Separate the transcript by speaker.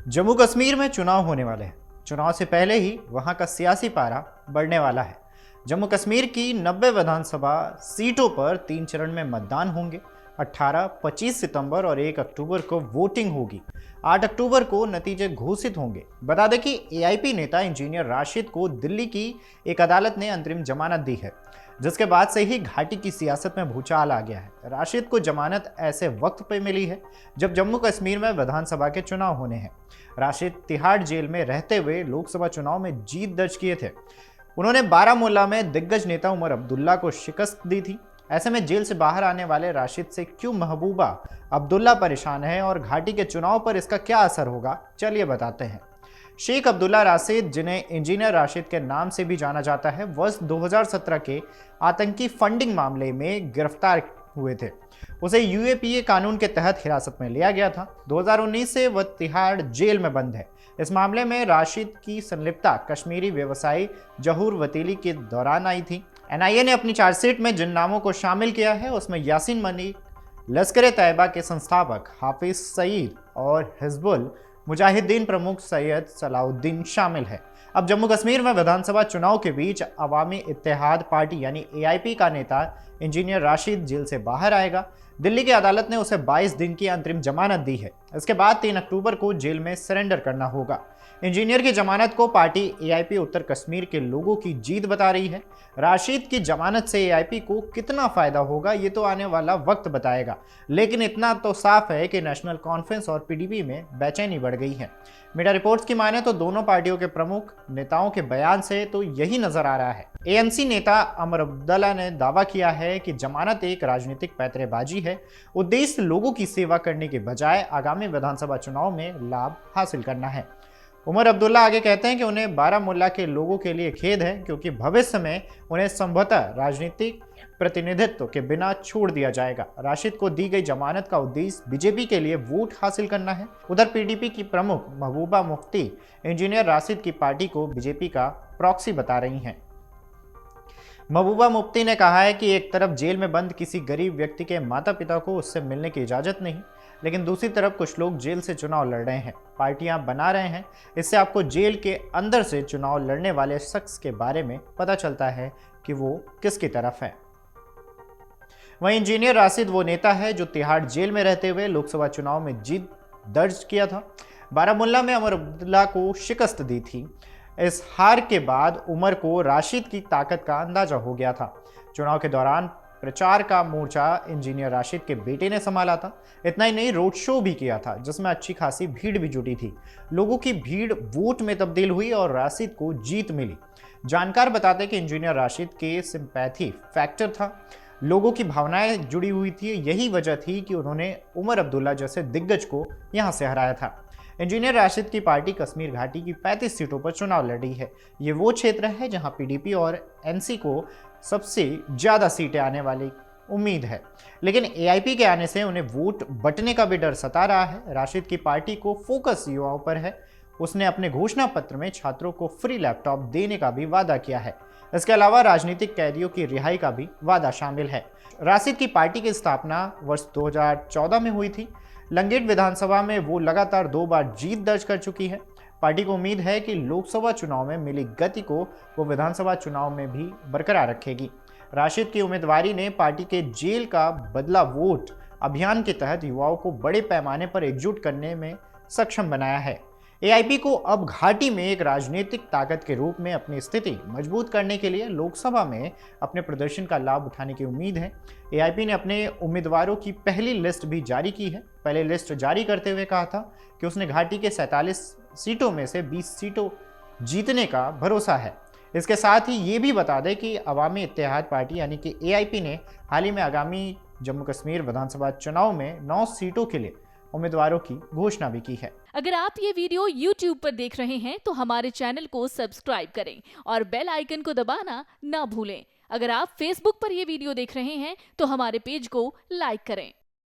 Speaker 1: जम्मू कश्मीर में चुनाव होने वाले हैं। चुनाव से पहले ही वहां का सियासी पारा बढ़ने वाला है। जम्मू कश्मीर की 90 विधानसभा सीटों पर 3 चरण में मतदान होंगे। 18, 25 सितंबर और 1 अक्टूबर को वोटिंग होगी। 8 अक्टूबर को नतीजे घोषित होंगे। बता दें कि एआईपी नेता इंजीनियर राशिद को दिल्ली की एक अदालत ने अंतरिम जमानत दी है, जिसके बाद से ही घाटी की सियासत में भूचाल आ गया है। राशिद को जमानत ऐसे वक्त पे मिली है जब जम्मू कश्मीर में विधानसभा के चुनाव होने हैं। राशिद तिहाड़ जेल में रहते हुए लोकसभा चुनाव में जीत दर्ज किए थे। उन्होंने बारामूला में दिग्गज नेता उमर अब्दुल्ला को शिकस्त दी थी। ऐसे में जेल से बाहर आने वाले राशिद से क्यों महबूबा अब्दुल्ला परेशान है और घाटी के चुनाव पर इसका क्या असर होगा, चलिए बताते हैं। शेख अब्दुल्ला राशिद, जिन्हें इंजीनियर राशिद के नाम से भी जाना जाता है, वर्ष 2017 के आतंकी फंडिंग मामले में गिरफ्तार हुए थे। उसे यूएपीए कानून के तहत हिरासत में लिया गया था। 2019 से वह तिहाड़ जेल में बंद है। इस मामले में राशिद की संलिप्तता कश्मीरी व्यवसायी जहूर वतीली के दौरान आई थी। एनआईए ने अपनी चार्जशीट में जिन नामों को शामिल किया है उसमें यासीन मलिक, लश्कर ए तैयबा के संस्थापक हाफिज सईद और हिजबुल मुजाहिदीन प्रमुख सैयद सलाउद्दीन शामिल है। अब जम्मू कश्मीर में विधानसभा चुनाव के बीच अवामी इत्तेहाद पार्टी यानी एआईपी का नेता इंजीनियर राशिद जेल से बाहर आएगा। दिल्ली की अदालत ने उसे 22 दिन की अंतरिम जमानत दी है। इसके बाद 3 अक्टूबर को जेल में सरेंडर करना होगा। इंजीनियर की जमानत को पार्टी एआईपी उत्तर कश्मीर के लोगों की जीत बता रही है। राशिद की जमानत से एआईपी को कितना फायदा होगा ये तो आने वाला वक्त बताएगा, लेकिन इतना तो साफ है कि नेशनल कॉन्फ्रेंस और पीडीपी में बेचैनी बढ़ गई है। मीडिया रिपोर्ट्स की माने तो दोनों पार्टियों के प्रमुख नेताओं के बयान से तो यही नजर आ रहा है। एएनसी नेता उमर अब्दुल्ला ने दावा किया है कि जमानत एक राजनीतिक पैंतरेबाजी है। उद्देश्य लोगों की सेवा करने के बजाय आगामी विधानसभा चुनाव में लाभ हासिल करना है। उमर अब्दुल्ला आगे कहते हैं कि उन्हें बारामूला के लोगों के लिए खेद है, क्योंकि भविष्य में उन्हें संभवतः राजनीतिक प्रतिनिधित्व के बिना छोड़ दिया जाएगा। राशिद को दी गई जमानत का उद्देश्य बीजेपी के लिए वोट हासिल करना है। उधर पीडीपी की प्रमुख महबूबा मुफ्ती इंजीनियर राशिद की पार्टी को बीजेपी का प्रॉक्सी बता रही हैं। महबूबा मुफ्ती ने कहा है कि एक तरफ जेल में बंद किसी गरीब व्यक्ति के माता पिता को उससे मिलने की इजाजत नहीं, लेकिन दूसरी तरफ कुछ लोग जेल से चुनाव लड़ रहे हैं, पार्टियां बना रहे हैं। इससे आपको जेल के अंदर से चुनाव लड़ने वाले शख्स के बारे में पता चलता है कि वो किसकी तरफ है। वहीं इंजीनियर राशिद वो नेता है जो तिहाड़ जेल में रहते हुए लोकसभा चुनाव में जीत दर्ज किया था। बारामूला में उमर अब्दुल्ला को शिकस्त दी थी। इस हार के बाद उमर को राशिद की ताकत का अंदाजा हो गया था। चुनाव के दौरान प्रचार का मोर्चा इंजीनियर राशिद के बेटे ने संभाला था। इतना ही नहीं, रोड शो भी किया था जिसमें अच्छी खासी भीड़ भी जुटी थी। लोगों की भीड़ वोट में तब्दील हुई और राशिद को जीत मिली। जानकार बताते कि इंजीनियर राशिद के सिंपैथी फैक्टर था, लोगों की भावनाएं जुड़ी हुई थी। यही वजह थी कि उन्होंने उमर अब्दुल्ला जैसे दिग्गज को यहां से हराया था। इंजीनियर राशिद की पार्टी कश्मीर घाटी की 35 सीटों पर चुनाव लड़ रही है। ये वो क्षेत्र है जहां पीडीपी और एनसी को सबसे ज्यादा सीटें आने वाली उम्मीद है, लेकिन एआईपी के आने से उन्हें वोट बंटने का भी डर सता रहा है। राशिद की पार्टी को फोकस युवाओं पर है। उसने अपने घोषणा पत्र में छात्रों को फ्री लैपटॉप देने का भी वादा किया है। इसके अलावा राजनीतिक कैदियों की रिहाई का भी वादा शामिल है। राशिद की पार्टी की स्थापना वर्ष 2014 में हुई थी। लंगेट विधानसभा में वो लगातार 2 बार जीत दर्ज कर चुकी है। पार्टी को उम्मीद है कि लोकसभा चुनाव में मिली गति को वो विधानसभा चुनाव में भी बरकरार रखेगी। राशिद की उम्मीदवारी ने पार्टी के जेल का बदला वोट अभियान के तहत युवाओं को बड़े पैमाने पर एकजुट करने में सक्षम बनाया है। एआईपी को अब घाटी में एक राजनीतिक ताकत के रूप में अपनी स्थिति मजबूत करने के लिए लोकसभा में अपने प्रदर्शन का लाभ उठाने की उम्मीद है। एआईपी ने अपने उम्मीदवारों की पहली लिस्ट भी जारी की है। पहले लिस्ट जारी करते हुए कहा था कि उसने घाटी के 47 सीटों में से 20 सीटों जीतने का भरोसा है। इसके साथ ही ये भी बता दें कि अवामी इत्तेहाद पार्टी यानी कि एआईपी ने हाल ही में आगामी जम्मू कश्मीर विधानसभा चुनाव में 9 सीटों के लिए उम्मीदवारों की घोषणा भी की है।
Speaker 2: अगर आप ये वीडियो YouTube पर देख रहे हैं तो हमारे चैनल को सब्सक्राइब करें और बेल आइकन को दबाना ना भूलें। अगर आप Facebook पर ये वीडियो देख रहे हैं तो हमारे पेज को लाइक करें।